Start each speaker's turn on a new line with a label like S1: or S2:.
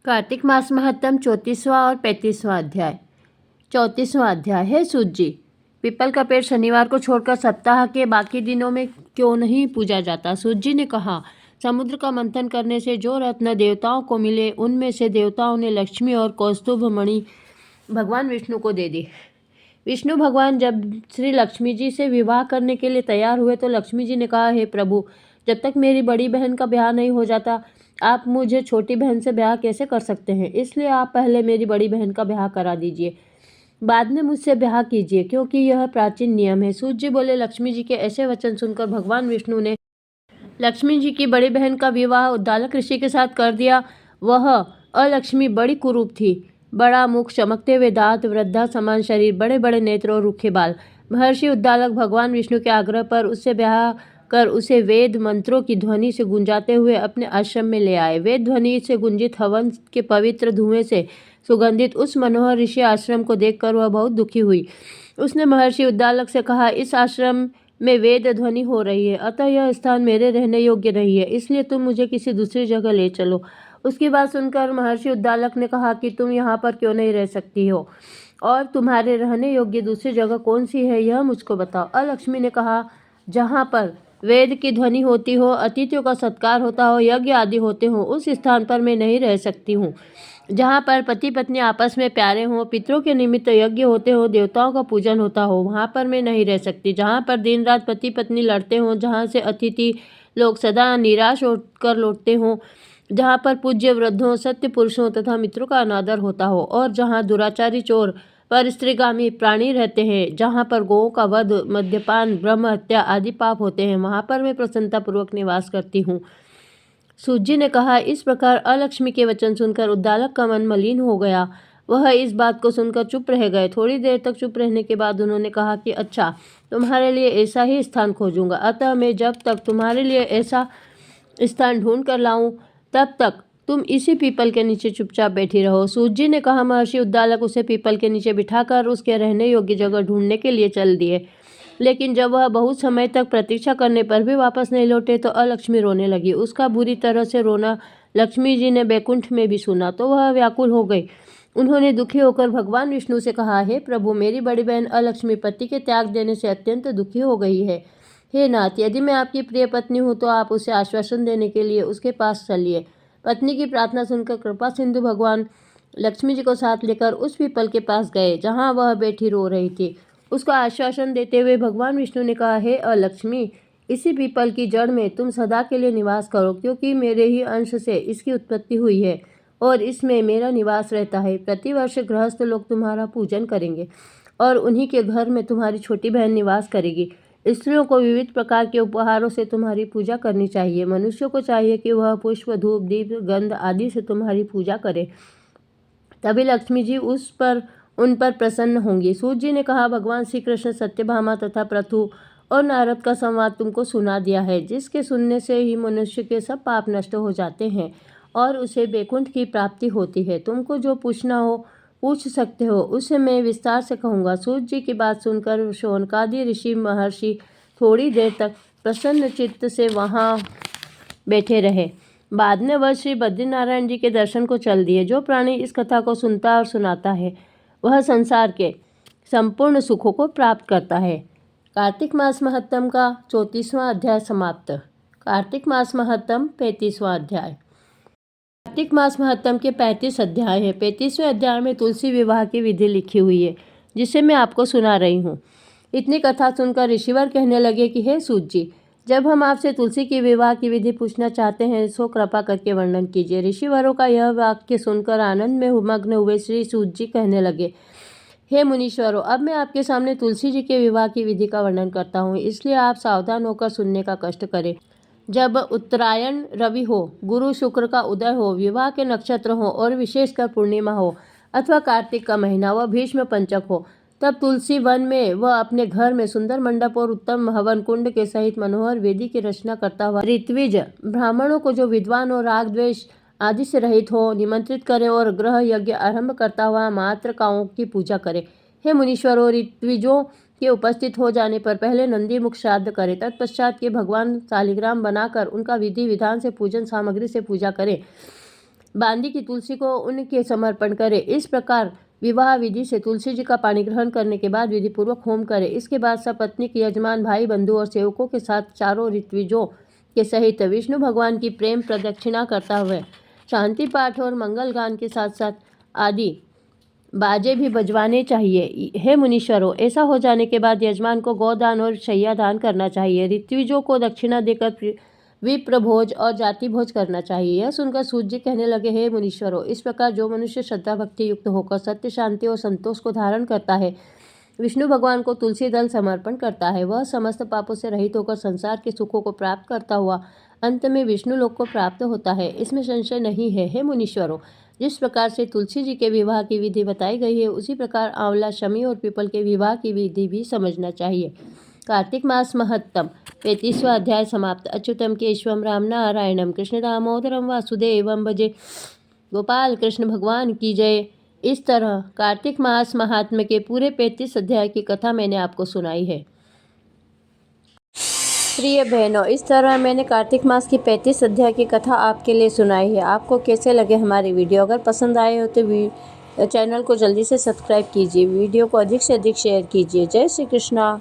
S1: कार्तिक मास महत्तम 34वां और 35वां अध्याय। 34वां अध्याय। है सूत जी, पीपल का पेड़ शनिवार को छोड़कर सप्ताह के बाकी दिनों में क्यों नहीं पूजा जाता? सूत जी ने कहा, समुद्र का मंथन करने से जो रत्न देवताओं को मिले उनमें से देवताओं ने लक्ष्मी और कौस्तुभ मणि भगवान विष्णु को दे दी। विष्णु भगवान जब श्री लक्ष्मी जी से विवाह करने के लिए तैयार हुए तो लक्ष्मी जी ने कहा, हे प्रभु, जब तक मेरी बड़ी बहन का ब्याह नहीं हो जाता आप मुझे छोटी बहन से ब्याह कैसे कर सकते हैं? इसलिए आप पहले मेरी बड़ी बहन का ब्याह करा दीजिए, बाद में मुझसे ब्याह कीजिए, क्योंकि यह प्राचीन नियम है। सूत जी बोले, लक्ष्मी जी के ऐसे वचन सुनकर भगवान विष्णु ने लक्ष्मी जी की बड़ी बहन का विवाह उद्दालक ऋषि के साथ कर दिया। वह अलक्ष्मी बड़ी कुरूप थी, बड़ा मुख, चमकते हुए दांत, वृद्धा समान शरीर, बड़े बड़े नेत्र और रूखे बाल। महर्षि उद्दालक भगवान विष्णु के आग्रह पर उससे ब्याह कर उसे वेद मंत्रों की ध्वनि से गुंजाते हुए अपने आश्रम में ले आए। वेद ध्वनि से गुंजित हवन के पवित्र धुएं से सुगंधित उस मनोहर ऋषि आश्रम को देखकर वह बहुत दुखी हुई। उसने महर्षि उद्दालक से कहा, इस आश्रम में वेद ध्वनि हो रही है, अतः यह स्थान मेरे रहने योग्य नहीं है, इसलिए तुम मुझे किसी दूसरी जगह ले चलो। उसकी बात सुनकर महर्षि उद्दालक ने कहा कि तुम यहाँ पर क्यों नहीं रह सकती हो, और तुम्हारे रहने योग्य दूसरी जगह कौन सी है, यह मुझको बताओ। अलक्ष्मी ने कहा, जहाँ पर वेद की ध्वनि होती हो, अतिथियों का सत्कार होता हो, यज्ञ आदि होते हो, उस स्थान पर मैं नहीं रह सकती हूँ। जहाँ पर पति पत्नी आपस में प्यारे हों, पितरों के निमित्त यज्ञ होते हो, देवताओं का पूजन होता हो, वहाँ पर मैं नहीं रह सकती। जहाँ पर दिन रात पति पत्नी लड़ते हों, जहाँ से अतिथि लोग सदा निराश होकर लौटते हों, जहाँ पर पूज्य वृद्धों, सत्य पुरुषों तथा मित्रों का अनादर होता हो, और जहाँ दुराचारी चोर पर स्त्रीगामी प्राणी रहते हैं, जहाँ पर गौओं का वध, मद्यपान, ब्रह्म हत्या आदि पाप होते हैं, वहाँ पर मैं प्रसन्नतापूर्वक निवास करती हूँ। सूत जी ने कहा, इस प्रकार अलक्ष्मी के वचन सुनकर उद्दालक का मन मलिन हो गया। वह इस बात को सुनकर चुप रह गए। थोड़ी देर तक चुप रहने के बाद उन्होंने कहा कि अच्छा, तुम्हारे लिए ऐसा ही स्थान खोजूंगा, अतः मैं जब तक तुम्हारे लिए ऐसा स्थान ढूंढ कर लाऊं तब तक तुम इसी पीपल के नीचे चुपचाप बैठी रहो। सूत जी ने कहा। महर्षि उद्दालक उसे पीपल के नीचे बिठाकर उसके रहने योग्य जगह ढूंढने के लिए चल दिए, लेकिन जब वह बहुत समय तक प्रतीक्षा करने पर भी वापस नहीं लौटे तो अलक्ष्मी रोने लगी। उसका बुरी तरह से रोना लक्ष्मी जी ने बैकुंठ में भी सुना तो वह व्याकुल हो गई। उन्होंने दुखी होकर भगवान विष्णु से कहा, हे प्रभु, मेरी बड़ी बहन अलक्ष्मी पति के त्याग देने से अत्यंत दुखी हो गई है। हे नाथ, यदि मैं आपकी प्रिय पत्नी हूँ तो आप उसे आश्वासन देने के लिए उसके पास चलिए। पत्नी की प्रार्थना सुनकर कृपा सिंधु भगवान लक्ष्मी जी को साथ लेकर उस पीपल के पास गए जहाँ वह बैठी रो रही थी। उसका आश्वासन देते हुए भगवान विष्णु ने कहा, हे अलक्ष्मी, इसी पीपल की जड़ में तुम सदा के लिए निवास करो, क्योंकि मेरे ही अंश से इसकी उत्पत्ति हुई है और इसमें मेरा निवास रहता है। प्रतिवर्ष गृहस्थ लोग तुम्हारा पूजन करेंगे और उन्हीं के घर में तुम्हारी छोटी बहन निवास करेगी। स्त्रियों को विविध प्रकार के उपहारों से तुम्हारी पूजा करनी चाहिए। मनुष्यों को चाहिए कि वह पुष्प, धूप, दीप, गंध आदि से तुम्हारी पूजा करे, तभी लक्ष्मी जी उन पर प्रसन्न होंगी। सूत जी ने कहा, भगवान श्री कृष्ण सत्यभामा तथा पृथु और नारद का संवाद तुमको सुना दिया है, जिसके सुनने से ही मनुष्य के सब पाप नष्ट हो जाते हैं और उसे बैकुंठ की प्राप्ति होती है। तुमको जो पूछना हो पूछ सकते हो, उसे मैं विस्तार से कहूँगा। सूत जी की बात सुनकर शौनकादि ऋषि महर्षि थोड़ी देर तक प्रसन्न चित्त से वहाँ बैठे रहे। बाद में वह श्री बद्रीनारायण जी के दर्शन को चल दिए। जो प्राणी इस कथा को सुनता और सुनाता है वह संसार के संपूर्ण सुखों को प्राप्त करता है। कार्तिक मास महत्तम का 34वां अध्याय समाप्त। कार्तिक मास महत्तम 35वां अध्याय। कार्तिक मास महत्तम के 35 अध्याय है। 35वें अध्याय में तुलसी विवाह की विधि लिखी हुई है, जिसे मैं आपको सुना रही हूँ। इतनी कथा सुनकर ऋषिवर कहने लगे कि हे सूत जी, जब हम आपसे तुलसी की विवाह की विधि पूछना चाहते हैं सो कृपा करके वर्णन कीजिए। ऋषिवरों का यह वाक्य सुनकर आनंद में मग्न हुए श्री सूत जी कहने लगे, हे मुनीश्वरों, अब मैं आपके सामने तुलसी जी के विवाह की विधि का वर्णन करता हूँ, इसलिए आप सावधान होकर सुनने का कष्ट करें। जब उत्तरायण रवि हो, गुरु शुक्र का उदय हो, विवाह के नक्षत्र हो और विशेषकर पूर्णिमा हो अथवा कार्तिक का महीना व भीष्म पंचक हो, तब तुलसी वन में वह अपने घर में सुंदर मंडप और उत्तम हवन कुंड के सहित मनोहर वेदी की रचना करता हुआ ऋत्विज ब्राह्मणों को जो विद्वान और राग द्वेष आदि से रहित हो निमंत्रित करे और ग्रह यज्ञ आरंभ करता हुआ मातृकाओं की पूजा करे। हे मुनीश्वरों, ऋत्विजों के उपस्थित हो जाने पर पहले नंदी मुख श्राद्ध करे, तत्पश्चात के भगवान शालिग्राम बनाकर उनका विधि विधान से पूजन सामग्री से पूजा करे। बांदी की तुलसी को उनके समर्पण करे। इस प्रकार विवाह विधि से तुलसी जी का पानी ग्रहण करने के बाद विधि पूर्वक होम करे। इसके बाद सपत्नी के यजमान, भाई, बंधु और सेवकों के साथ चारों ऋत्विजों के सहित विष्णु भगवान की प्रेम प्रदक्षिणा करता हुए शांति पाठ और मंगल गान के साथ साथ आदि बाजे भी बजवाने चाहिए। हे मुनीश्वरों, ऐसा हो जाने के बाद यजमान को गोदान और शैया दान करना चाहिए। ऋत्विजों को दक्षिणा देकर विप्र भोज और जाति भोज करना चाहिए। यह सुनकर सूत जी कहने लगे, हे मुनीश्वरों, इस प्रकार जो मनुष्य श्रद्धा भक्ति युक्त होकर सत्य, शांति और संतोष को धारण करता है, विष्णु भगवान को तुलसी दल समर्पण करता है, वह समस्त पापों से रहित होकर संसार के सुखों को प्राप्त करता हुआ अंत में विष्णु लोक को प्राप्त होता है। इसमें संशय नहीं है। हे मुनीश्वरों, जिस प्रकार से तुलसी जी के विवाह की विधि बताई गई है, उसी प्रकार आंवला, शमी और पीपल के विवाह की विधि भी समझना चाहिए। कार्तिक मास महत्तम 35वां अध्याय समाप्त। अच्युतम केशवम राम नारायणम कृष्ण दामोदरम वासुदेवम भजे गोपाल कृष्ण भगवान की जय। इस तरह कार्तिक मास महात्म्य के पूरे 35 अध्याय की कथा मैंने आपको सुनाई है। प्रिय बहनों, इस तरह मैंने कार्तिक मास की 35 अध्याय की कथा आपके लिए सुनाई है। आपको कैसे लगे हमारी वीडियो? अगर पसंद आए हो तो चैनल को जल्दी से सब्सक्राइब कीजिए, वीडियो को अधिक से अधिक शेयर कीजिए। जय श्री कृष्णा।